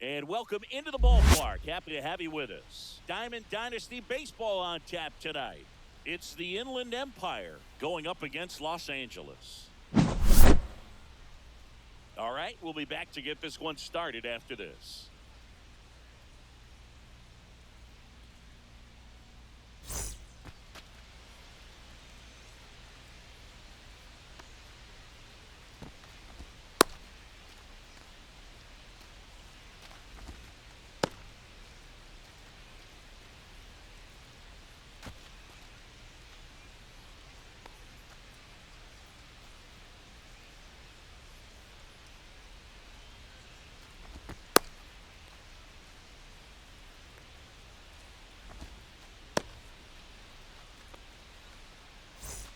And welcome into the ballpark. Happy to have you with us. Diamond Dynasty Baseball on tap tonight. It's the Inland Empire going up against Los Angeles. All right, we'll be back to get this one started after this.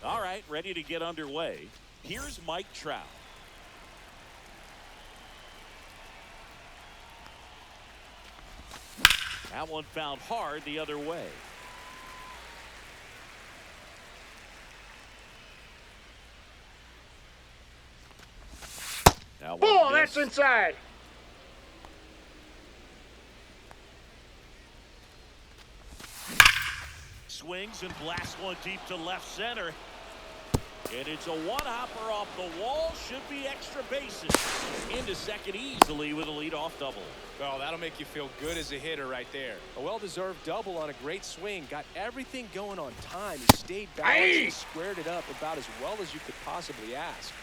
All right, ready to get underway. Here's Mike Trout. That one found hard the other way. Oh, that's inside. swings and blasts one deep to left center. And it's a one-hopper off the wall. Should be extra bases. Into second easily with a leadoff double. Well, that'll make you feel good as a hitter right there. A well-deserved double on a great swing. Got everything going on time. He stayed balanced and squared it up about as well as you could possibly ask.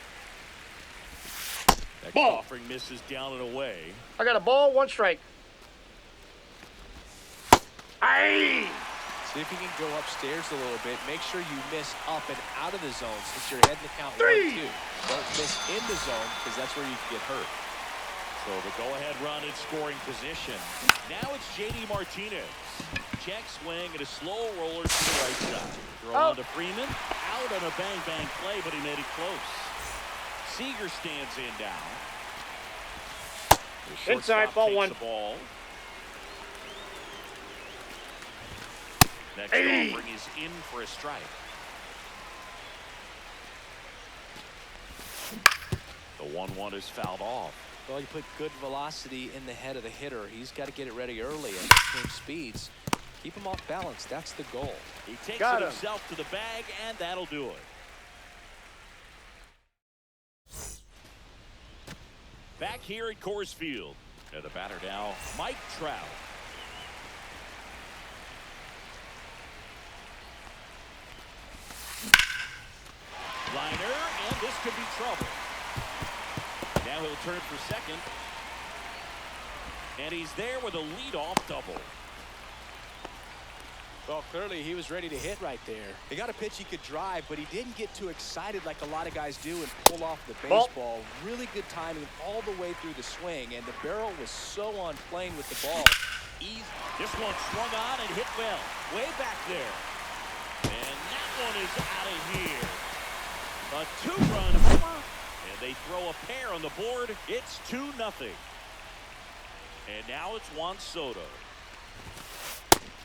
Next offering misses down and away. I got a ball, 1 strike. Aye! See if you can go upstairs a little bit. Make sure you miss up and out of the zone since you're heading the count 1-2. Don't miss in the zone because that's where you can get hurt. So the go-ahead run in scoring position. Now it's J.D. Martinez. Check swing and a slow roller to the right side. Throw on to Freeman. Out on a bang-bang play, but he made it close. Seager stands in down. Inside, ball 1. The ball. Next offering is in for a strike. The 1-1 is fouled off. Well, you put good velocity in the head of the hitter. He's got to get it ready early at extreme speeds. Keep him off balance. That's the goal. He takes it himself to the bag, and that'll do it. Back here at Coors Field. And the batter now, Mike Trout. Liner, and this could be trouble. Now he'll turn for second. And he's there with a leadoff double. Well, clearly he was ready to hit right there. He got a pitch he could drive, but he didn't get too excited like a lot of guys do and pull off the baseball. Really good timing all the way through the swing, and the barrel was so on plane with the ball. Easy. This one swung on and hit well. Way back there. And that one is out of here. A 2-run homer. And they throw a pair on the board. It's 2-0. And now it's Juan Soto.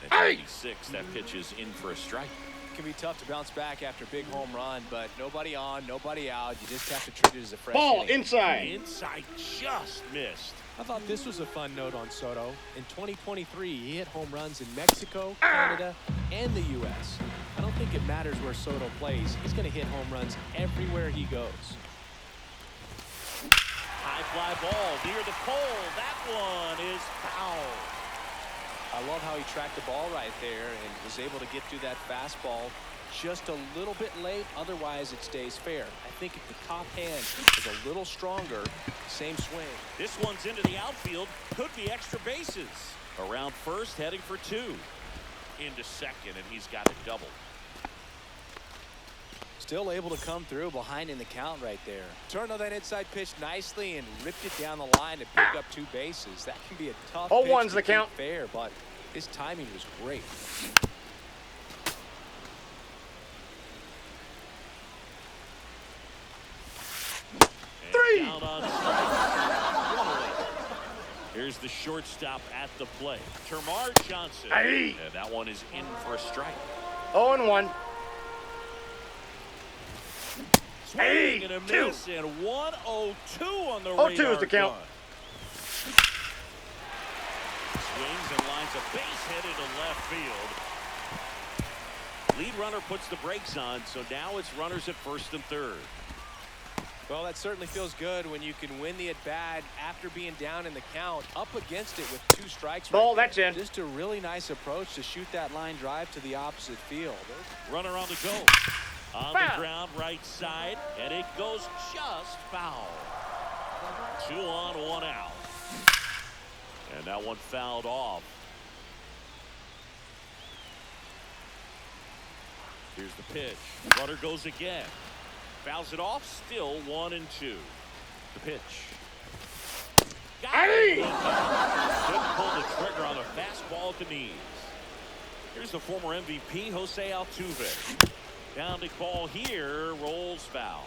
At 96, that pitch is in for a strike. It can be tough to bounce back after a big home run, but nobody on, nobody out. You just have to treat it as a fresh ball inning. inside. Inside just missed. I thought this was a fun note on Soto. In 2023, he hit home runs in Mexico, Canada, and the U.S. I don't think it matters where Soto plays. He's going to hit home runs everywhere he goes. High fly ball near the pole. That one is foul. I love how he tracked the ball right there and was able to get through that fastball just a little bit late. Otherwise, it stays fair. I think if the top hand is a little stronger, same swing. This one's into the outfield. Could be extra bases. Around first, heading for 2. Into second, and he's got it double. Still able to come through behind in the count right there. Turned on that inside pitch nicely and ripped it down the line to pick up 2 bases. That can be a tough pitch 0-1's to the count. keep fair, but his timing was great. Down on strike. Here's the shortstop at the plate, Termarr Johnson. And that one is in for a strike. 0-1. Swing and a miss, and 1-0-2 on the radar. 0-2 is the count. Swings and lines a base hit into left field. Lead runner puts the brakes on, so now it's runners at first and third. Well, that certainly feels good when you can win the at-bat after being down in the count, up against it with 2 strikes. Ball, right that's in. Just a really nice approach to shoot that line drive to the opposite field. Runner on the go. On the ground, right side, and it goes just foul. 2 on, 1 out. And that one fouled off. Here's the pitch. Runner goes again. Fouls it off, still 1-2. The pitch. Got it. Couldn't pull the trigger on a fastball at the knees. Here's the former MVP, Jose Altuve. Pounding ball here, rolls foul.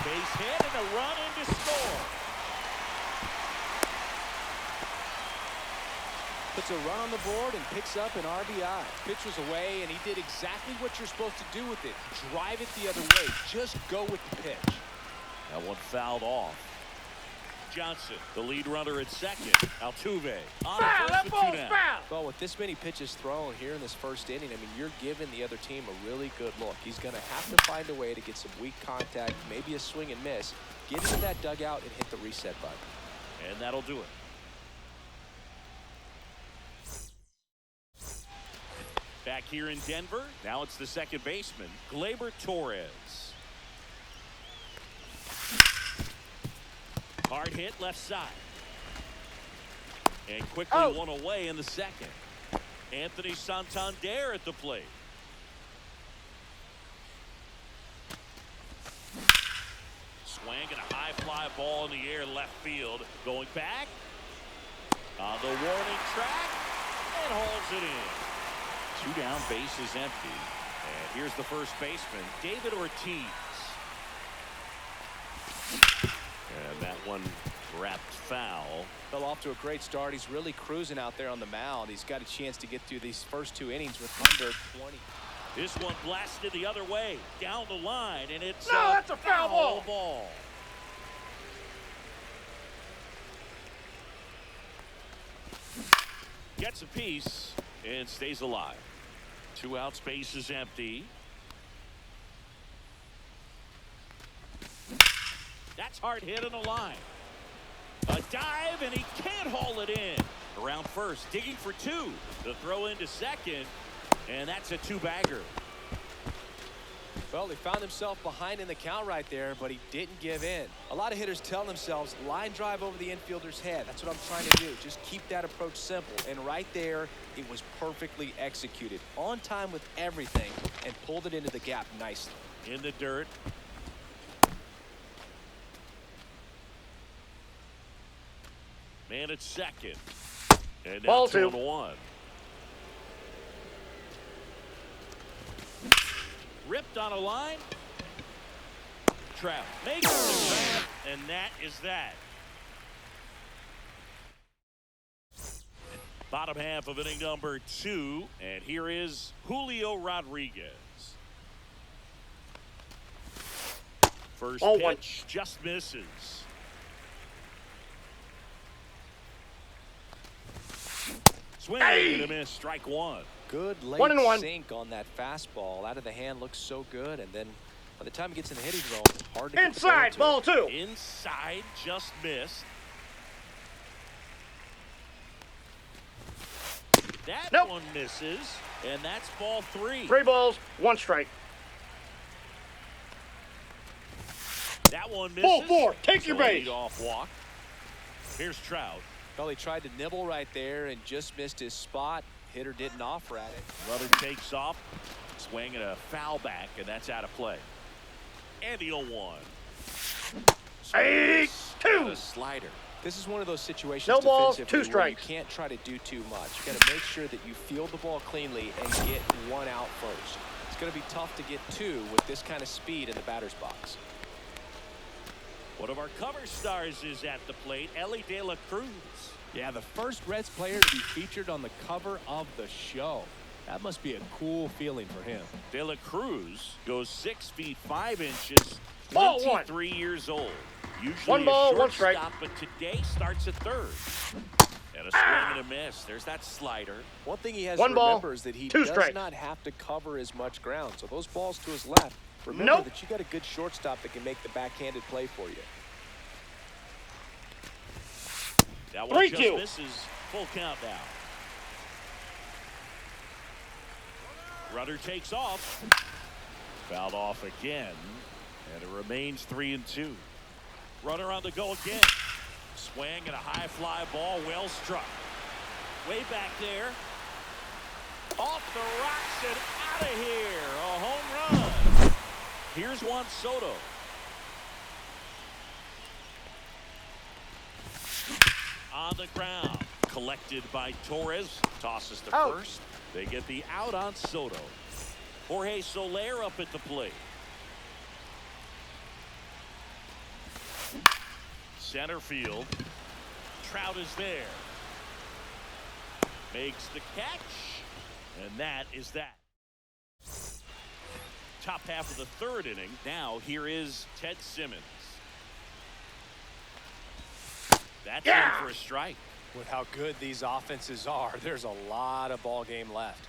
Base hit and a run in to score. Puts a run on the board and picks up an RBI. Pitch was away, and he did exactly what you're supposed to do with it. Drive it the other way. Just go with the pitch. That one fouled off. Johnson, the lead runner at second. Altuve on Foul! the That first with ball's 2 down. foul! Well, with this many pitches thrown here in this first inning, I mean, you're giving the other team a really good look. He's going to have to find a way to get some weak contact, maybe a swing and miss, get into that dugout and hit the reset button. And that'll do it. Back here in Denver, now it's the second baseman, Gleyber Torres. Hard hit left side. And quickly one away in the second. Anthony Santander at the plate. Swing and a high fly ball in the air left field. Going back on the warning track and hauls it in. 2 down, bases empty. And here's the first baseman, David Ortiz. And that one wrapped foul. Fell off to a great start. He's really cruising out there on the mound. He's got a chance to get through these first 2 innings with under 20. This one blasted the other way, down the line, and it's that's a foul ball. Gets a piece and stays alive. 2 outs, base is empty. That's hard hit on the line. A dive, and he can't haul it in. Around first, digging for 2. The throw into second, and that's a 2-bagger. Well, he found himself behind in the count right there, but he didn't give in. A lot of hitters tell themselves, line drive over the infielder's head. That's what I'm trying to do. Just keep that approach simple. And right there, it was perfectly executed. On time with everything, and pulled it into the gap nicely. In the dirt. Man at second. And now Ball 2 2. on 1. Ripped on a line. Trout makes the grab, and that is that. Bottom half of inning number 2, and here is Julio Rodriguez. First pitch just misses. Swing and a miss, strike 1. Good late 1-1. sink on that fastball. Out of the hand, looks so good, and then by the time he gets in the hitting zone, it's hard to inside, get ball 2. Inside, just missed. That one misses, and that's ball 3. 3 balls, 1 strike. That one misses. Ball 4, take your base. Off walk. Here's Trout. Well, he tried to nibble right there and just missed his spot. Hitter didn't offer at it. Runner takes off, swing and a foul back, and that's out of play. And the 0-1. 8-2. A slider. This is one of those situations No balls, defensively 2 strikes. where you can't try to do too much. You got to make sure that you field the ball cleanly and get 1 out first. It's going to be tough to get 2 with this kind of speed in the batter's box. One of our cover stars is at the plate, Ellie De La Cruz. Yeah, the first Reds player to be featured on the cover of the show. That must be a cool feeling for him. De La Cruz goes 6 feet 5 inches, Ball 23 years old. Usually 1 ball, a 1 strike. shortstop, but today starts at third. And a swing and a miss. There's that slider. One thing he has 1 to ball, remember is that he 2 does strikes. not have to cover as much ground. So those balls to his left, remember that you got a good shortstop that can make the backhanded play for you. That one just 3-2. misses. Full count now. Runner takes off. Fouled off again. And it remains 3-2. Runner on the go again. Swing and a high fly ball. Well struck. Way back there. Off the rocks and out of here. A home run. Here's Juan Soto. On the ground, collected by Torres, tosses to Out. first. They get the out on Soto. Jorge Soler up at the plate. Center field. Trout is there. Makes the catch, and that is that. Top half of the 3rd inning. Now here is Ted Simmons. That's Yeah. in for a strike. With how good these offenses are, there's a lot of ball game left.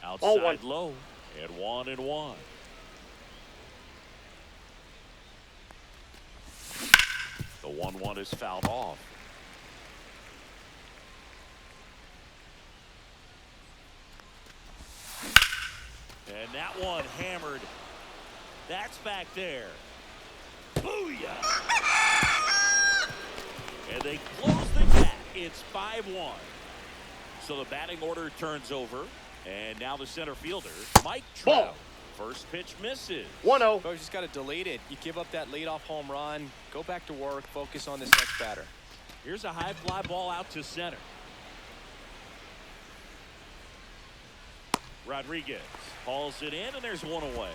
Outside low, and 1-1. The 1-1 is fouled off. And that one hammered. That's back there. Booyah! And they close the gap. It's 5-1. So the batting order turns over. And now the center fielder, Mike Trout. First pitch misses. 1-0. So you just got to delete it. You give up that leadoff home run, go back to work, focus on this next batter. Here's a high fly ball out to center. Rodriguez hauls it in, and there's one away.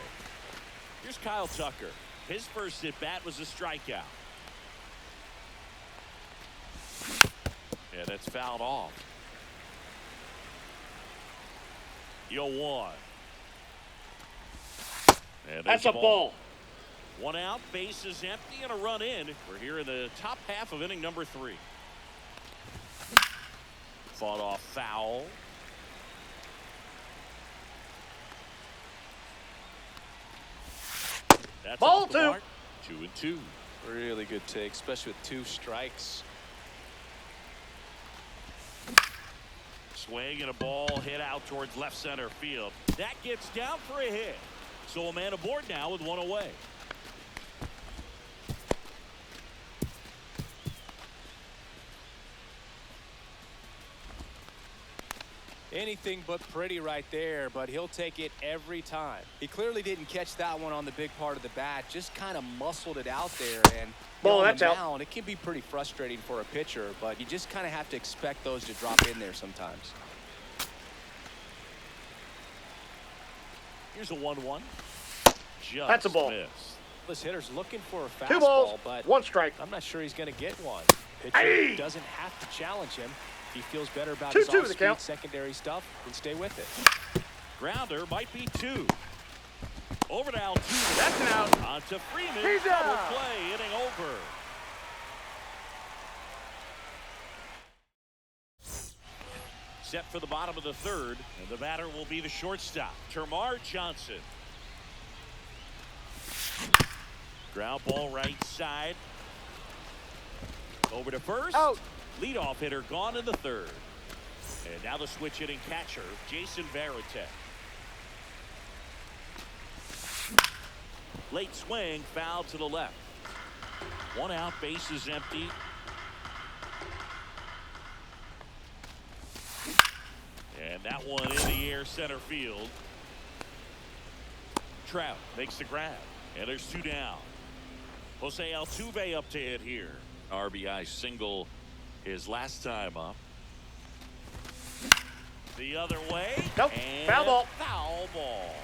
Here's Kyle Tucker. His first at bat was a strikeout. Yeah, that's fouled off. 0-1. And That's a ball. One out, base is empty, and a run in. We're here in the top half of inning number 3. Fought off foul. That's Ball off the 2. mark. 2-2. Really good take, especially with 2 strikes. Swing and a ball hit out towards left center field. That gets down for a hit. So a man aboard now with one away. Anything but pretty right there, but he'll take it every time. He clearly didn't catch that one on the big part of the bat, just kind of muscled it out there. And Ball, on that's the out. mound, it can be pretty frustrating for a pitcher, but you just kind of have to expect those to drop in there sometimes. Here's a 1-1. Just That's a ball. missed. This hitter's looking for a 2 fastball, balls, but 1 strike. I'm not sure he's going to get one. Pitcher Aye. doesn't have to challenge him. If he feels better about 2-2 his the off-speed count. secondary stuff, then stay with it. Grounder might be 2. Over to Altuve. That's an out. On to Freeman. He's Double out. play, inning over. Set for the bottom of the 3rd, and the batter will be the shortstop, Termarr Johnson. Ground ball right side. Over to first. Out. Leadoff hitter gone in the 3rd. And now the switch hitting catcher, Jason Varitek. Late swing, foul to the left. 1 out, base is empty. And that one in the air, center field. Trout makes the grab, and there's 2 down. Jose Altuve up to hit here. RBI single his last time up. The other way. Nope. And Foul ball. Foul ball.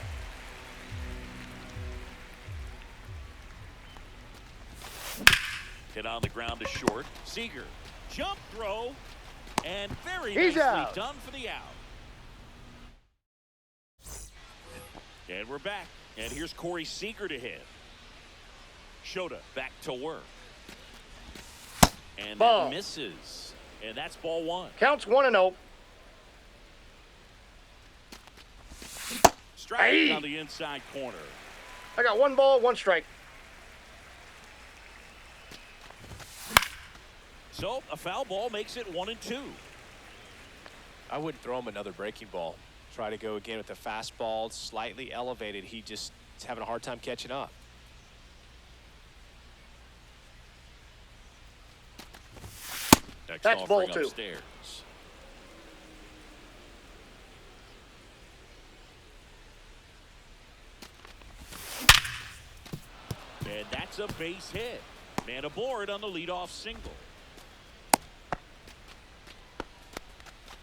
Hit on the ground to short. Seager. Jump throw. And very He's nicely out. done for the out. And we're back. And here's Corey Seager to hit. Shota back to work. And Ball. that misses. And that's ball 1. Counts 1-0. Strike Aye. on the inside corner. I got 1 ball, 1 strike. So a foul ball makes it 1-2. I wouldn't throw him another breaking ball. Try to go again with the fastball, slightly elevated. He just is having a hard time catching up. Next That's ball offering 2. upstairs. And that's a base hit. Man aboard on the leadoff single.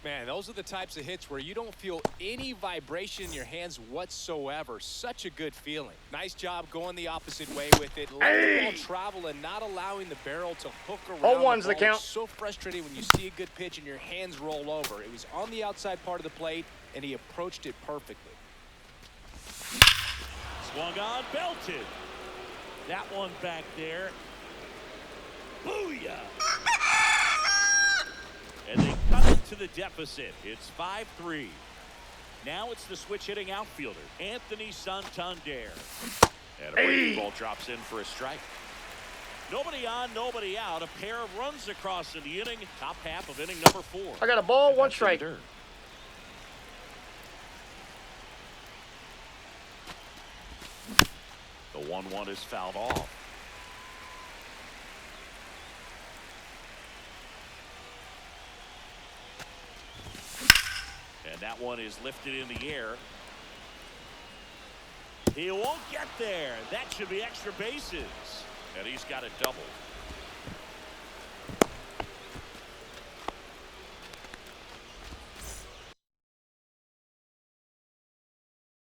Man, those are the types of hits where you don't feel any vibration in your hands whatsoever. Such a good feeling. Nice job going the opposite way with it. Letting the ball travel and not allowing the barrel to hook around. 0-1's the ball. count. It's so frustrating when you see a good pitch and your hands roll over. It was on the outside part of the plate, and he approached it perfectly. Swung on, belted. That one back there. Booyah! And they cut it to the deficit. It's 5-3. Now it's the switch-hitting outfielder, Anthony Santander. And a breaking ball drops in for a strike. Nobody on, nobody out. A pair of runs across in the inning. Top half of inning number 4. I got a ball, one strike. The 1-1 is fouled off. And that one is lifted in the air. He won't get there. That should be extra bases. And he's got a double.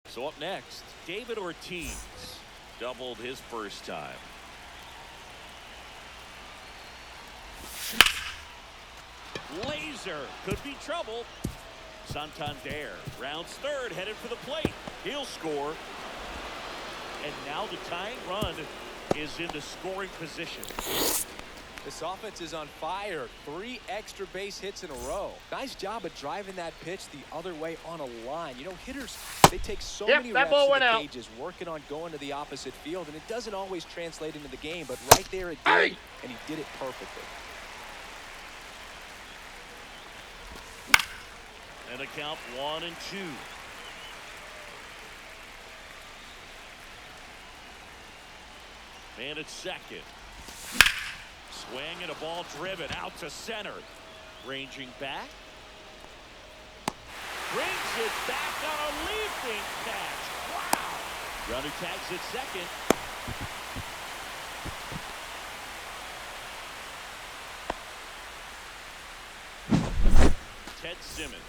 So up next, David Ortiz doubled his first time. Laser could be trouble. Santander rounds third, headed for the plate. He'll score. And now the tying run is into scoring position. This offense is on fire. 3 extra base hits in a row. Nice job of driving that pitch the other way on a line. You know, hitters, they take so many reps in the cages working on going to the opposite field, and it doesn't always translate into the game, but right there it did, and he did it perfectly. And a count 1-2. Man at second. Swing and a ball driven out to center. Ranging back. Brings it back on a leaping catch. Wow. Runner tags at second. Ted Simmons,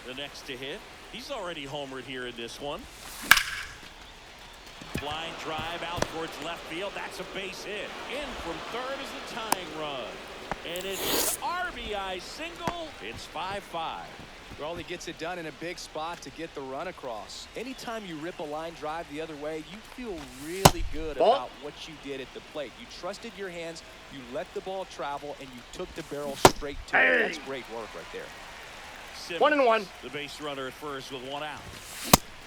the next to hit. He's already homered here in this one. Line drive out towards left field. That's a base hit. In from third is the tying run. And it's an RBI single. It's 5-5. Well, he gets it done in a big spot to get the run across. Anytime you rip a line drive the other way, you feel really good about what you did at the plate. You trusted your hands, you let the ball travel, and you took the barrel straight to it. That's great work right there. Simmons, 1-1. The base runner at first with 1 out.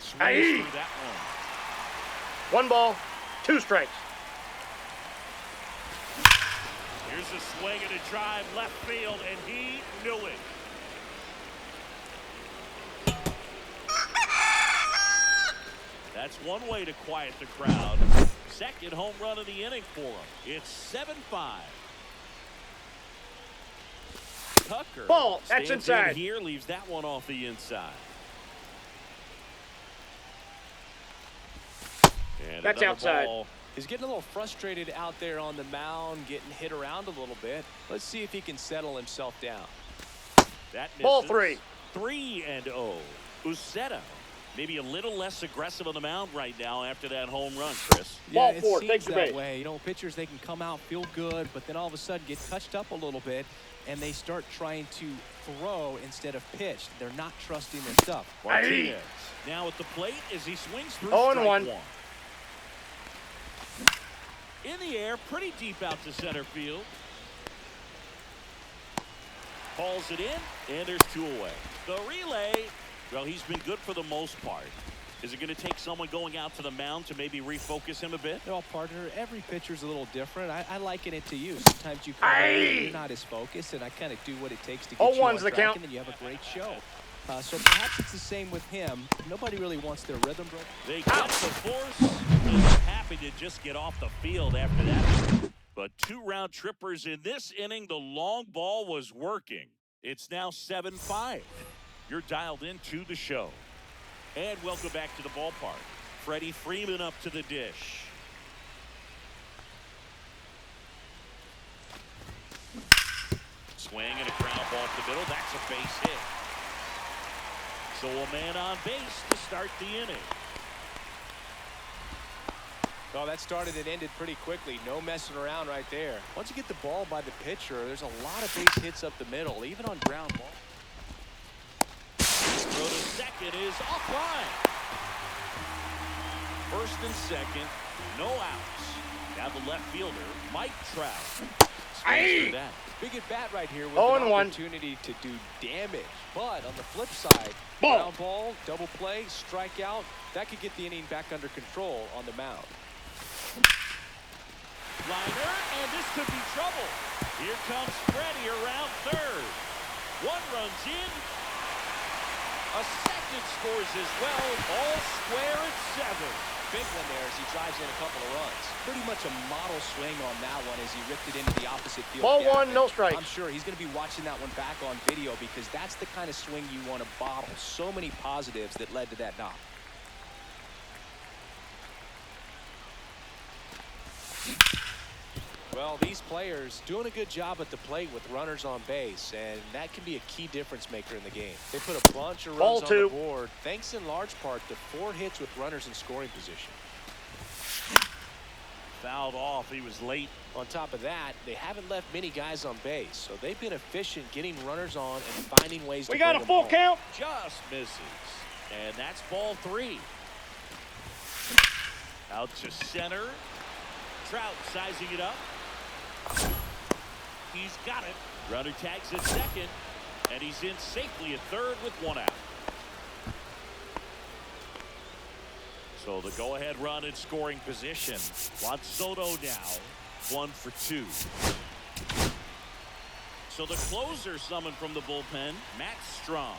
Swings through that one. 1 ball, 2 strikes. Here's a swing and a drive left field, and he knew it. That's one way to quiet the crowd. Second home run of the inning for him. It's 7-5. Tucker Ball, that's stands inside. in here, leaves that one off the inside. And that's outside. Ball. He's getting a little frustrated out there on the mound, getting hit around a little bit. Let's see if he can settle himself down. That misses. Ball 3. 3-0. Uceta maybe a little less aggressive on the mound right now after that home run, Chris. Ball Yeah, 4. it Takes seems the that base. way. You know, pitchers, they can come out, feel good, but then all of a sudden get touched up a little bit, and they start trying to throw instead of pitch. They're not trusting their stuff. Martinez now at the plate as he swings through 0-1. strike 1. In the air, pretty deep out to center field. Calls it in, and there's 2 away. The relay, well, he's been good for the most part. Is it going to take someone going out to the mound to maybe refocus him a bit? Well, partner, every pitcher's a little different. I liken it to you. Sometimes you come in, you're not as focused, and I kind of do what it takes to get you on 0-1's the track, count. and then you have a great show. So perhaps it's the same with him. Nobody really wants their rhythm broken. They get the force, and they're happy to just get off the field after that. But 2 round trippers in this inning. The long ball was working. It's now 7-5. You're dialed into the show. And welcome back to the ballpark. Freddie Freeman up to the dish. Swing and a ground ball to the middle. That's a base hit. So a man on base to start the inning. Well, that started and ended pretty quickly. No messing around right there. Once you get the ball by the pitcher, there's a lot of base hits up the middle, even on ground ball. Throw to second is offline. First and second, no outs. Now the left fielder, Mike Trout. swings through that. Big at bat right here with 0-1. an opportunity to do damage. But on the flip side, ground ball, double play, strikeout, that could get the inning back under control on the mound. Liner, and this could be trouble. Here comes Freddie around third. One runs in. A second scores as well. All square at 7. Big one there as he drives in a couple of runs. Pretty much a model swing on that one as he ripped it into the opposite field. Ball gap. 1, no strike. I'm sure he's going to be watching that one back on video because that's the kind of swing you want to bottle. So many positives that led to that knock. Well, these players doing a good job at the plate with runners on base, and that can be a key difference maker in the game. They put a bunch of runs on the board, thanks in large part to 4 hits with runners in scoring position. Fouled off. He was late. On top of that, they haven't left many guys on base, so they've been efficient getting runners on and finding ways to We got bring a them full home. count. Just misses. And that's ball 3. Out to center. Trout sizing it up. He's got it. Runner tags at second, and he's in safely at third with 1 out. So the go-ahead run in scoring position. Juan Soto now 1 for 2. So the closer summoned from the bullpen, Matt Strong.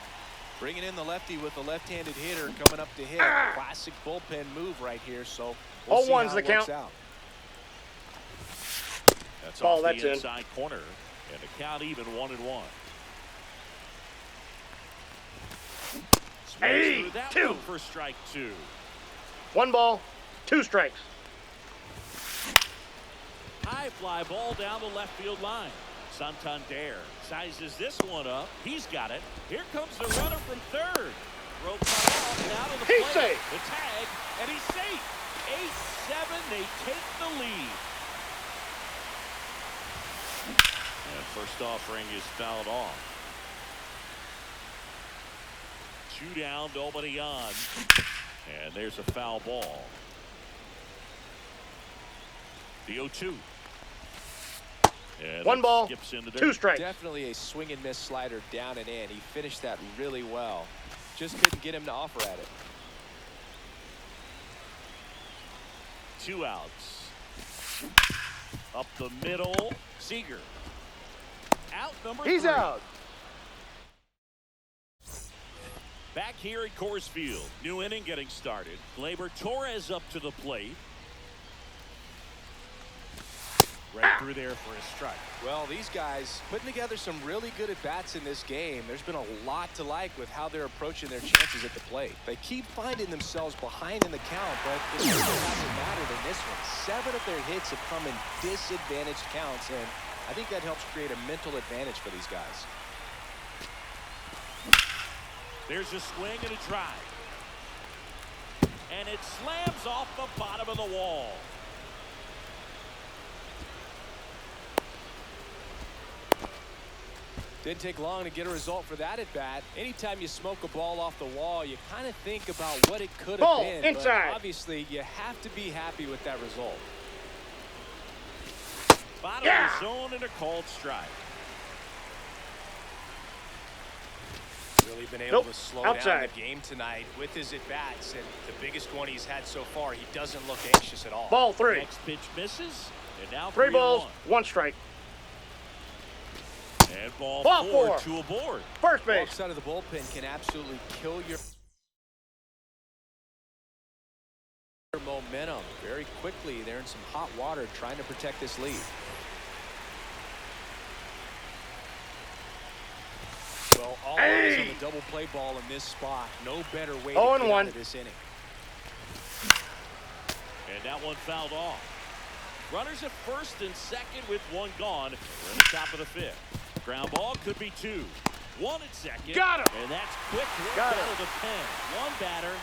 Bringing in the lefty with a left-handed hitter coming up to hit. Classic bullpen move right here, so we'll see how 0-1's the it works count. out. That's Ball, off that's the in. inside corner, and the count even 1-1. Hey, Through that 2. one for strike 2. 1 ball, 2 strikes. High fly ball down the left field line. Santander sizes this one up. He's got it. Here comes the runner from third. Throw cut off and out of the He's plate. safe. The tag, and he's safe. 8-7, they take the lead. And first offering is fouled off. 2 down, nobody on. And there's a foul ball. The 0-2. And 1 ball, skips in the 2 dirt. strikes. Definitely a swing and miss slider down and in. He finished that really well. Just couldn't get him to offer at it. 2 outs. Up the middle, Seager. Out number 3. He's out. Back here at Coors Field. New inning getting started. Gleyber Torres up to the plate. Right through there for a strike. Well, these guys putting together some really good at-bats in this game. There's been a lot to like with how they're approaching their chances at the plate. They keep finding themselves behind in the count, but it really hasn't mattered in this one. 7 of their hits have come in disadvantaged counts, and I think that helps create a mental advantage for these guys. There's a swing and a drive. And it slams off the bottom of the wall. Didn't take long to get a result for that at bat. Anytime you smoke a ball off the wall, you kind of think about what it could have Ball, been. inside. But obviously, you have to be happy with that result. Bottom of the zone and a called strike. Really been able to slow down outside. the game tonight with his at-bats, and the biggest one he's had so far, he doesn't look anxious at all. Ball 3. Next pitch misses. And now 3 balls, 3-1. 1 strike. And ball 4, 4. 2 aboard. First base. Walks out of the bullpen can absolutely kill your momentum very quickly. They're in some hot water trying to protect this lead. Well, all eyes on the double play ball in this spot. No better way to get out of this inning. And that one fouled off. Runners at first and second with 1 gone. We're in the top of the 5th. Ground ball could be 2. 1 at second. Got him. And that's quick work Got out him. of the pen. 1 batter.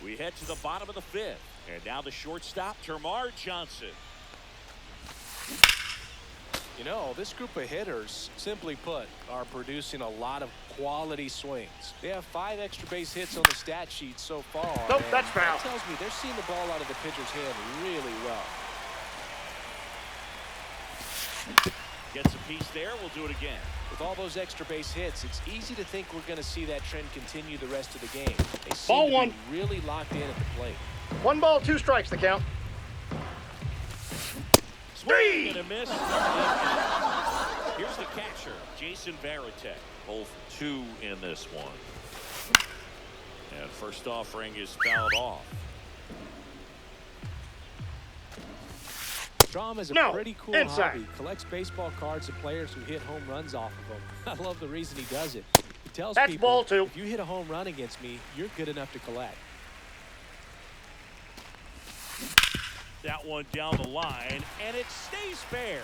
We head to the bottom of the 5th. And now the shortstop, Termarr Johnson. You know, this group of hitters, simply put, are producing a lot of quality swings. They have 5 extra base hits on the stat sheet so far. Nope, and that's foul. that tells me they're seeing the ball out of the pitcher's hand really well. Gets a piece there. We'll do it again. With all those extra base hits, it's easy to think we're going to see that trend continue the rest of the game. They Ball seem to one. be really locked in at the plate. 1 ball, 2 strikes the count. Swing and a miss. Here's the catcher, Jason Varitek. 0 for 2 in this one. And first offering is fouled off. Strom is a No, pretty cool inside. hobby. Collects baseball cards of players who hit home runs off of them. I love the reason he does it. He tells That's people, ball 2. if you hit a home run against me, you're good enough to collect. That one down the line, and it stays fair.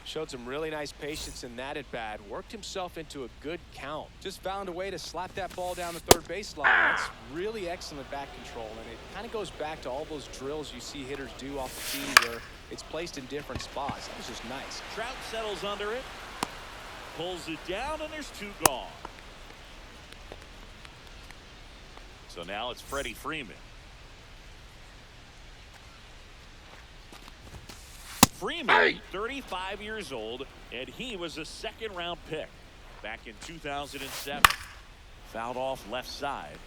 Showed some really nice patience in that at bat. Worked himself into a good count. Just found a way to slap that ball down the third baseline. That's really excellent bat control, and it kind of goes back to all those drills you see hitters do off the tee where it's placed in different spots. That was just nice. Trout settles under it, pulls it down, and there's 2 gone. So now it's Freddie Freeman. Freeman, 35 years old, and he was a second-round pick back in 2007. Fouled off left side.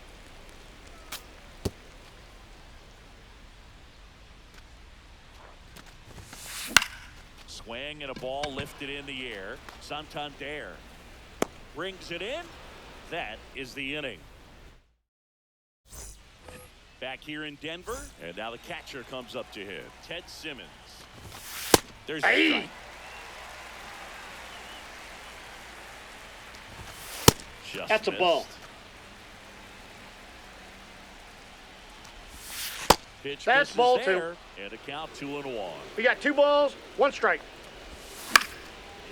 Swing and a ball lifted in the air. Santander brings it in. That is the inning. Back here in Denver, and now the catcher comes up to hit. Ted Simmons. There's a strike. Just That's a missed. ball. Pitch That's misses ball there, and a count 2-1. We got 2 balls, 1 strike.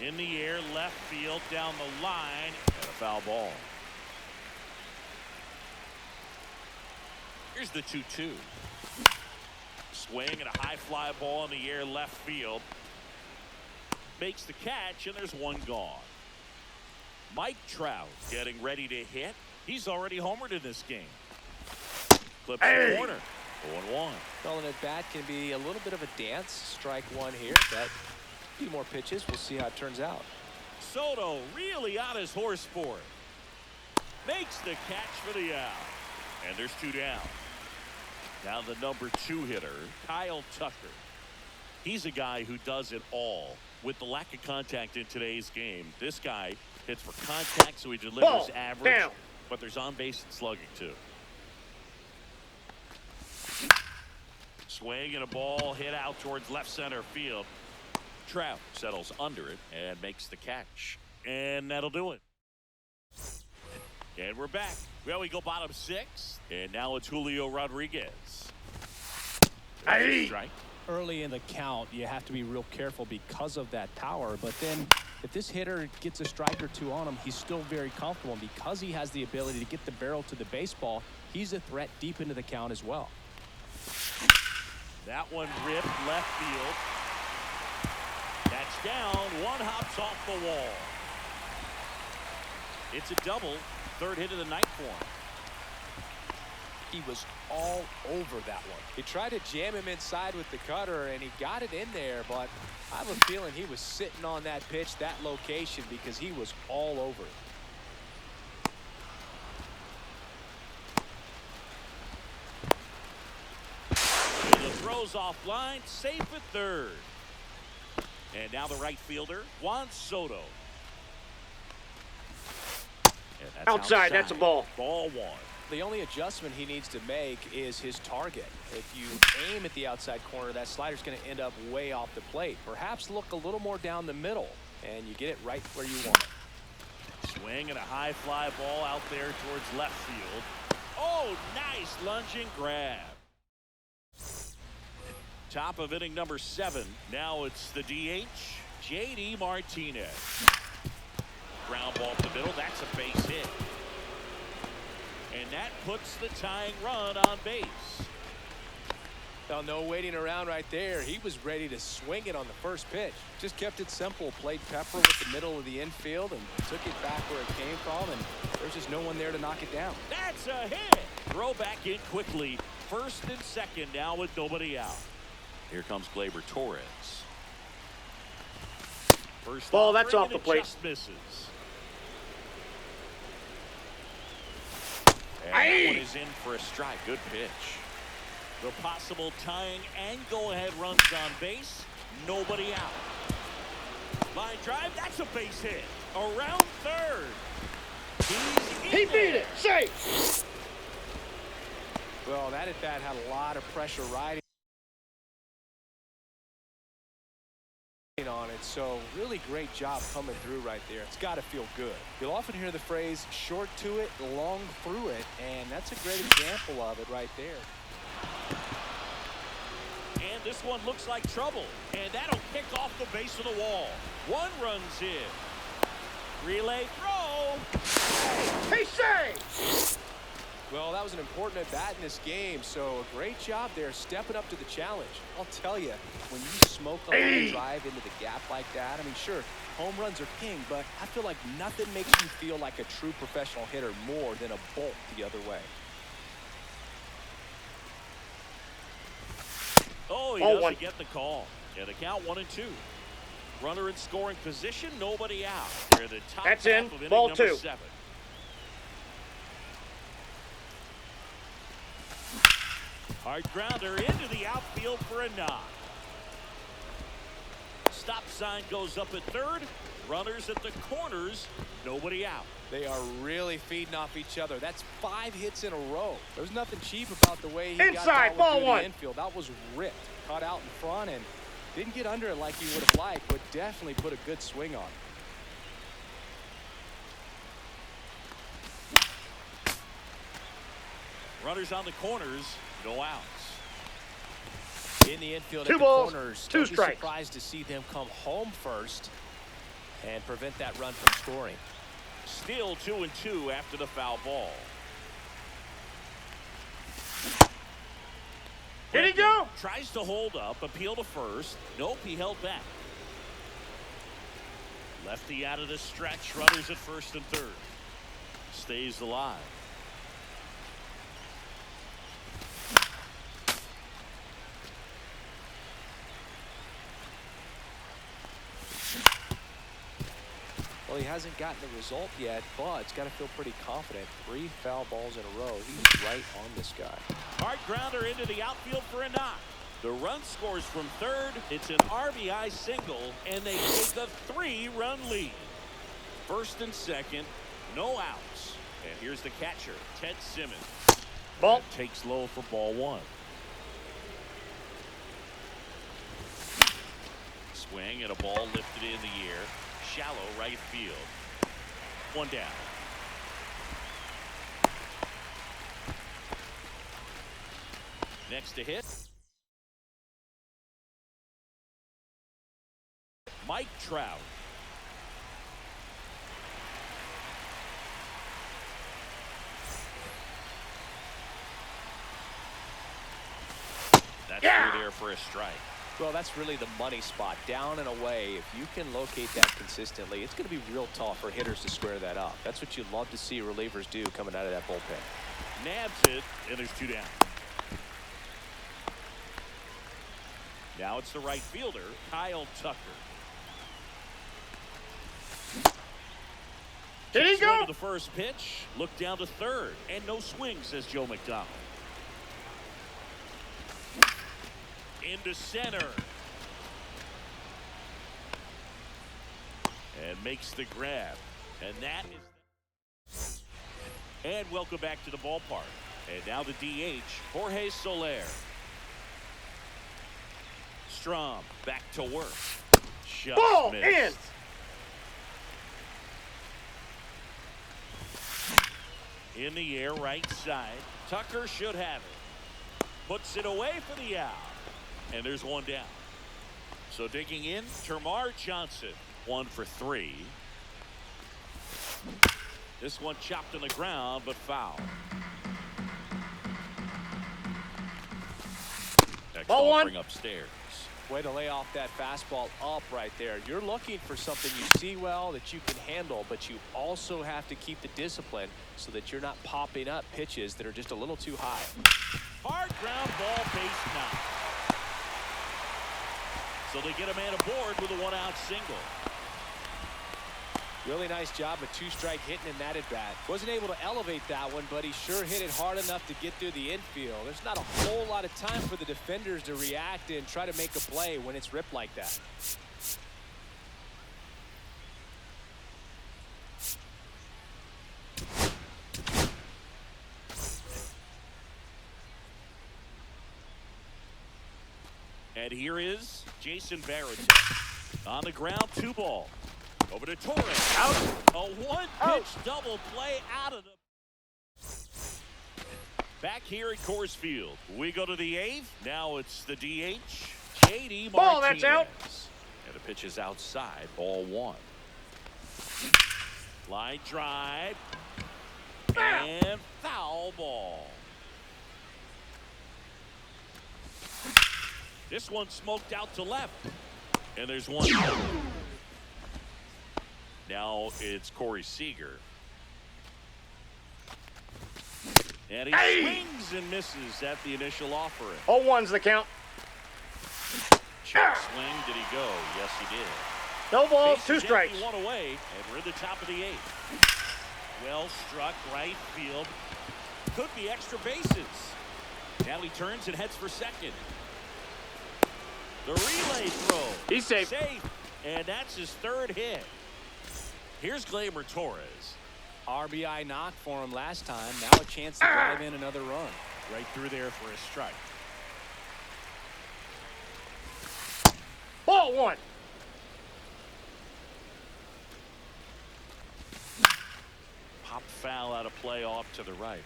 In the air, left field, down the line, and a foul ball. Here's the 2-2. Swing and a high fly ball in the air, left field. Makes the catch, and there's 1 gone. Mike Trout getting ready to hit. He's already homered in this game. Clips the corner. 0-1. Calling at bat can be a little bit of a dance. Strike 1 here. That few more pitches. We'll see how it turns out. Soto really on his horse for it. Makes the catch for the out. And there's 2 down. Now the number 2 hitter, Kyle Tucker. He's a guy who does it all. With the lack of contact in today's game, this guy hits for contact, so he delivers Ball average. down. But there's on-base and slugging, too. Swing and a ball hit out towards left center field. Trout settles under it and makes the catch. And that'll do it. And we're back. Well, we go bottom 6, and now it's Julio Rodriguez. Strike. Early in the count, you have to be real careful because of that power. But then if this hitter gets a strike or 2 on him, he's still very comfortable. And because he has the ability to get the barrel to the baseball, he's a threat deep into the count as well. That one ripped left field. That's down. 1 hops off the wall. It's a double. 3rd hit of the night for him. He was all over that one. He tried to jam him inside with the cutter, and he got it in there, but I have a feeling he was sitting on that pitch, that location, because he was all over it. The throw's offline, safe at 3rd. And now the right fielder, Juan Soto. And that's Outside, that's a ball. Ball 1. The only adjustment he needs to make is his target. If you aim at the outside corner, that slider's going to end up way off the plate. Perhaps look a little more down the middle, and you get it right where you want it. Swing and a high fly ball out there towards left field. Oh, nice lunging grab. Top of inning number 7. Now it's the DH, JD Martinez. Ground ball up the middle. That's a base hit. And that puts the tying run on base. Well, no waiting around right there. He was ready to swing it on the first pitch. Just kept it simple. Played pepper with the middle of the infield and took it back where it came from. And there's just no one there to knock it down. That's a hit. Throw back in quickly. First and second now with nobody out. Here comes Gleyber Torres. First Ball, that's offering, off the and it plate. just misses. And that one is in for a strike. Good pitch. The possible tying and go-ahead runs on base. Nobody out. Line drive. That's a base hit. Around third. He beat it. Safe. Well, that at bat had a lot of pressure riding on it, so really great job coming through right there. It's got to feel good. You'll often hear the phrase short to it, long through it, and that's a great example of it right there. And this one looks like trouble, and that'll kick off the base of the wall. One runs in. Relay throw. He saved. Well, that was an important at bat in this game, so a great job there stepping up to the challenge. I'll tell you, when you smoke a line drive into the gap like that, I mean, sure, home runs are king, but I feel like nothing makes you feel like a true professional hitter more than a bolt the other way. Oh, he Ball doesn't one. get the call. And the count 1-2. Runner in scoring position, nobody out. They're the top That's half in. of inning Ball number 2. 7. Hard grounder into the outfield for a knock. Stop sign goes up at third. Runners at the corners, nobody out. They are really feeding off each other. That's 5 hits in a row. There's nothing cheap about the way he Inside, got ball through the one. infield. That was ripped. Caught out in front and didn't get under it like he would have liked, but definitely put a good swing on it. Runners on the corners, no outs. In the infield 2 at the balls, corners, 2 don't be strikes. surprised to see them come home first and prevent that run from scoring. Still 2-2 after the foul ball. Did he go? Tries to hold up, appeal to first. Nope, he held back. Lefty out of the stretch, runners at first and third. Stays alive. Well, he hasn't gotten the result yet, but he's got to feel pretty confident. 3 foul balls in a row. He's right on this guy. Hard grounder into the outfield for a knock. The run scores from third. It's an RBI single, and they take a 3-run lead. First and second, no outs. And here's the catcher, Ted Simmons. Ball. Takes low for ball 1. Swing and a ball lifted in the air. Shallow right field. 1 down. Next to hit, Mike Trout. That's through there for a strike. Well, that's really the money spot. Down and away. If you can locate that consistently, it's going to be real tough for hitters to square that up. That's what you love to see relievers do coming out of that bullpen. Nabs it, and there's 2 down. Now it's the right fielder, Kyle Tucker. Did he Swing go? of the first pitch, look down to third, and no swing, says Joe McDonald. Into center. And makes the grab. And that is... And welcome back to the ballpark. And now the DH, Jorge Soler. Strom back to work. Just Ball missed. In the air, right side. Tucker should have it. Puts it away for the out. And there's 1 down. So digging in, Termarr Johnson. 1 for 3. This one chopped on the ground, but foul. Next Ball 1. offering upstairs. Way to lay off that fastball up right there. You're looking for something you see well that you can handle, but you also have to keep the discipline so that you're not popping up pitches that are just a little too high. Hard ground ball, base knock. So they get a man aboard with a one-out single. Really nice job of two-strike hitting in that at-bat. Wasn't able to elevate that one, but he sure hit it hard enough to get through the infield. There's not a whole lot of time for the defenders to react and try to make a play when it's ripped like that. And here is Jason Barrett. On the ground, 2 ball. Over to Torres. Out. A one-pitch double play out of the... Back here at Coors Field. We go to the 8th. Now it's the DH, JD Martinez. Ball, that's out. And the pitch is outside. Ball 1. Line drive. And foul ball. This one smoked out to left. And there's one. Now it's Corey Seager. And he swings and misses at the initial offering. 0-1's the count. Check swing. Did he go? Yes, he did. No balls, Bases 2 empty, strikes. 1 away, and we're at the top of the 8th. Well struck right field. Could be extra bases. Now he turns and heads for second. The relay throw. He's safe. Safe. And that's his 3rd hit. Here's Gleyber Torres. RBI knock for him last time. Now a chance to drive in another run. Right through there for a strike. Ball 1. Pop foul out of play off to the right.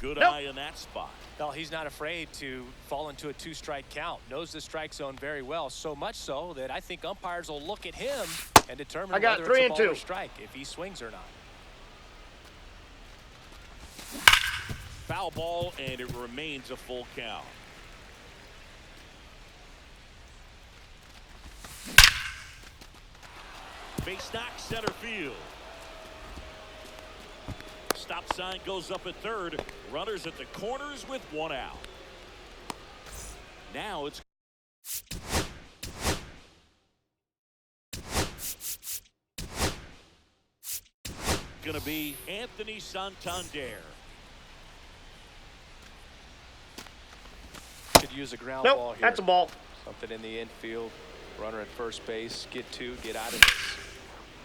Good eye in that spot. Well, he's not afraid to fall into a 2-strike count. Knows the strike zone very well. So much so that I think umpires will look at him and determine whether 3 it's a and ball 2. or strike, if he swings or not. Foul ball, and it remains a full count. Base knock, center field. Stop sign goes up at 3rd. Runners at the corners with 1 out. Now it's going to be Anthony Santander. Could use a ground ball Nope, here. that's a ball. Something in the infield. Runner at first base. Get 2. Get out of this.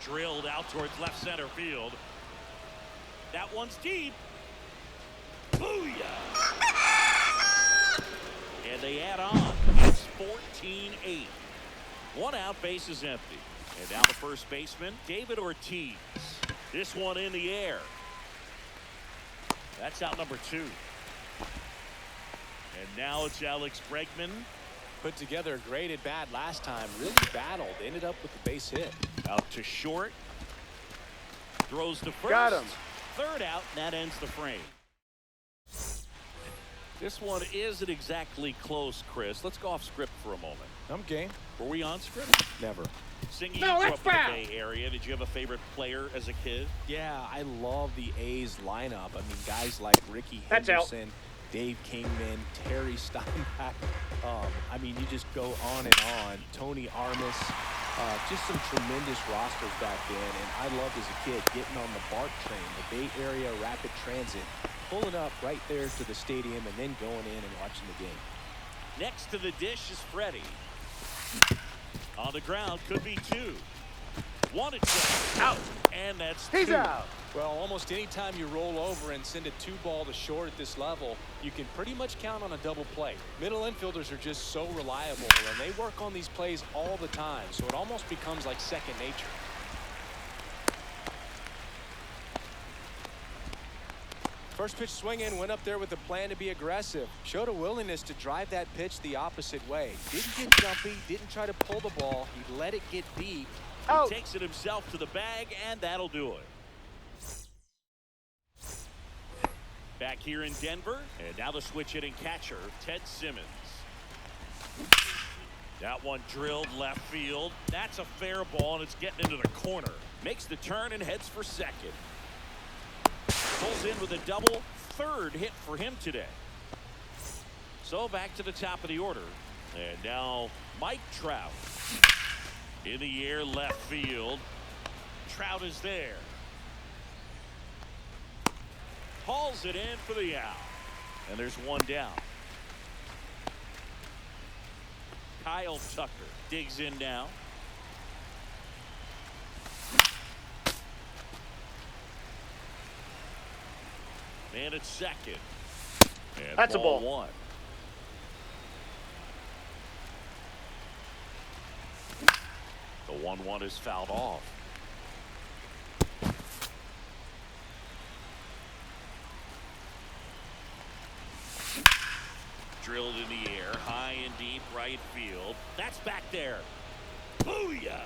Drilled out towards left center field. That one's deep. Booyah! And they add on. It's 14-8. 1 out, base is empty. And now the first baseman, David Ortiz. This one in the air. That's out number 2. And now it's Alex Bregman. Put together a great at bat last time. Really battled. Ended up with the base hit. Out to short. Throws to first. Got him. 3rd out, and that ends the frame. This one isn't exactly close, Chris. Let's go off script for a moment. I'm game. Were we on script? Never. Singing, No, you grew that's up in foul. the Bay Area. Did you have a favorite player as a kid? Yeah, I love the A's lineup. I mean, guys like Ricky That's out. Henderson, Dave Kingman, Terry Steinbach. I mean, you just go on and on. Tony Armas. Just some tremendous rosters back then. And I loved as a kid getting on the BART train, the Bay Area Rapid Transit, pulling up right there to the stadium and then going in and watching the game. Next to the dish is Freddie. On the ground, could be 2. 1 at 2. Out. And that's 2. He's out. Well, almost any time you roll over and send a 2-ball to short at this level, you can pretty much count on a double play. Middle infielders are just so reliable, and they work on these plays all the time, so it almost becomes like second nature. First pitch swinging, went up there with a plan to be aggressive. Showed a willingness to drive that pitch the opposite way. Didn't get jumpy, didn't try to pull the ball. He let it get deep. He takes it himself to the bag, and that'll do it. Back here in Denver, and now the switch hitting catcher, Ted Simmons. That one drilled left field. That's a fair ball, and it's getting into the corner. Makes the turn and heads for second. Pulls in with a double, third hit for him today. So back to the top of the order. And now Mike Trout. In the air, left field. Trout is there. Hauls it in for the out. And there's one down. Kyle Tucker digs in now. And it's second. And that's a ball. One. The 1-1 is fouled off. Drilled in the air, high and deep right field. That's back there. Booyah!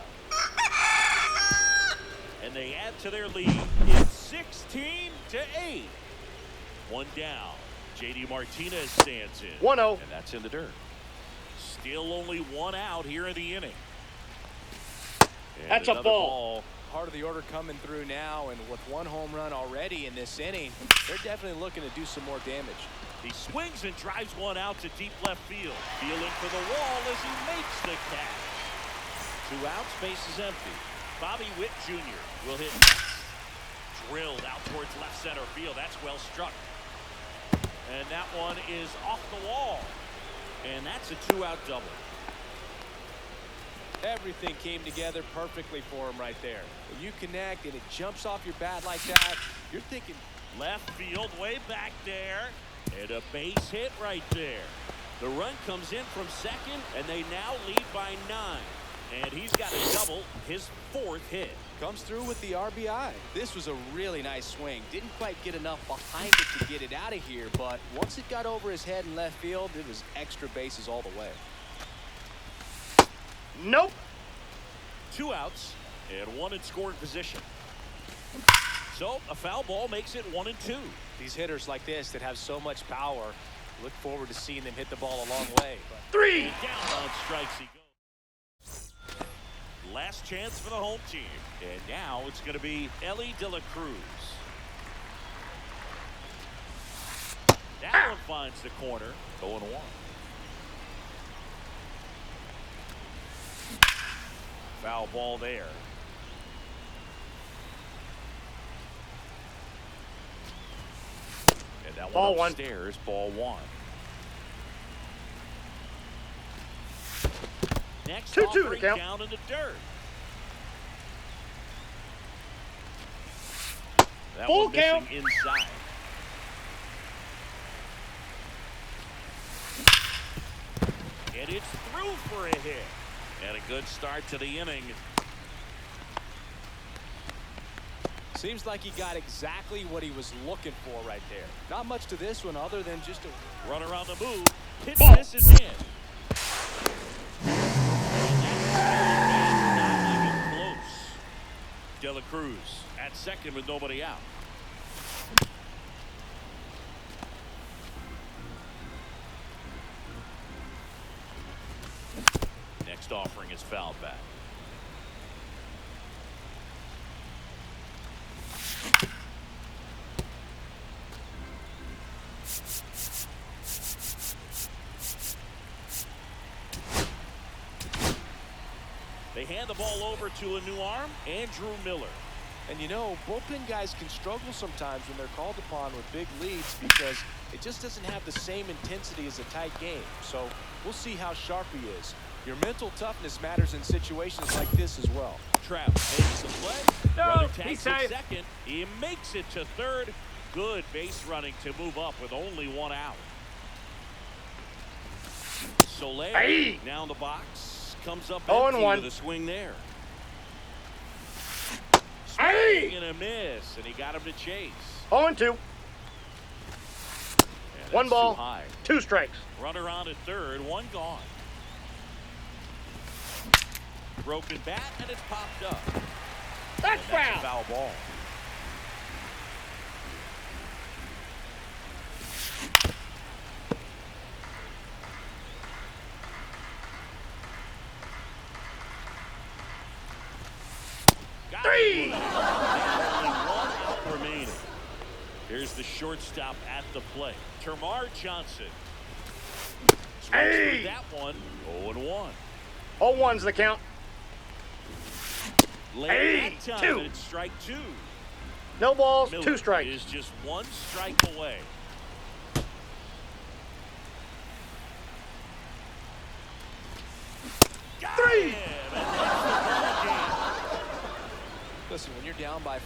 And they add to their lead. It's 16-8. One down. JD Martinez stands in. 1-0. And that's in the dirt. Still only one out here in the inning. And that's a ball. Part of the order coming through now, and with one home run already in this inning, they're definitely looking to do some more damage. He swings and drives one out to deep left field. Feeling for the wall as he makes the catch. 2 outs, base is empty. Bobby Witt Jr. will hit next. Drilled out towards left center field. That's well struck. And that one is off the wall. And that's a 2-out double. Everything came together perfectly for him right there. When you connect and it jumps off your bat like that, you're thinking left field way back there. And a base hit right there. The run comes in from second, and they now lead by 9. And he's got a double, his 4th hit. Comes through with the RBI. This was a really nice swing. Didn't quite get enough behind it to get it out of here, but once it got over his head in left field, it was extra bases all the way. Nope. 2 outs and 1 in scoring position. So a foul ball makes it 1-2. These hitters like this that have so much power, look forward to seeing them hit the ball a long way. 3. And down on strikes he goes. Last chance for the home team. And now it's going to be Ellie De La Cruz. That one finds the corner. 0-1. Foul ball there. And that Ball one one. upstairs, ball 1. Next 2-2 offering to count. down in the dirt. That Full one missing count. inside. And it's through for a hit. And a good start to the inning. Seems like he got exactly what he was looking for right there. Not much to this one other than just a Runner on the move. Pitch Ball. misses in. And not even close. De La Cruz at second with nobody out. Next offering is fouled back. They hand the ball over to a new arm, Andrew Miller. And you know, bullpen guys can struggle sometimes when they're called upon with big leads because it just doesn't have the same intensity as a tight game. So we'll see how sharp he is. Your mental toughness matters in situations like this as well. Trout makes the play. No, Runner he's tags at safe. second. He makes it to third. Good base running to move up with only 1 out. Soler Aye. now in the box. Comes up 0-1. empty with a swing there. Aye. Swing and a miss, and he got him to chase. 0-2. And that's 1 ball. too high. 2 strikes. Runner on at third, 1 gone. Broken bat, and it's popped up. That's And that's a foul. foul ball. Got 3. it. Now only 1 out remaining. the shortstop at the plate. Termarr Johnson. Hey! That one, 0-1. 0-1's the count. Late Hey, that time, 2. and it's strike 2. No balls, Miller 2 strikes. is just 1 strike away. Got 3. him, and that's the ball game. Listen, when you're down by